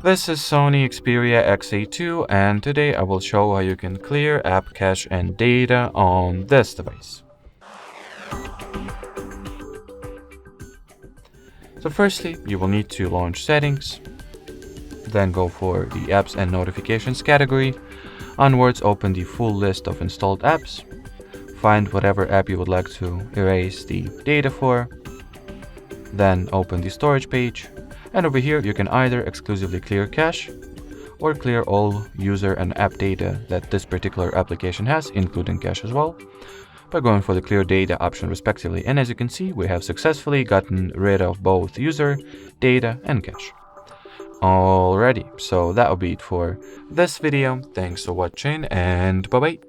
This is SONY Xperia XA2, and today I will show how you can clear app cache and data on this device. So firstly, you will need to launch Settings, then go for the Apps and Notifications category. Onwards, open the full list of installed apps. Find whatever app you would like to erase the data for. Then open the storage page. And over here, you can either exclusively clear cache or clear all user and app data that this particular application has, including cache as well, by going for the clear data option respectively. And as you can see, we have successfully gotten rid of both user, data, and cache. Alrighty, so that will be it for this video. Thanks for watching, and bye-bye.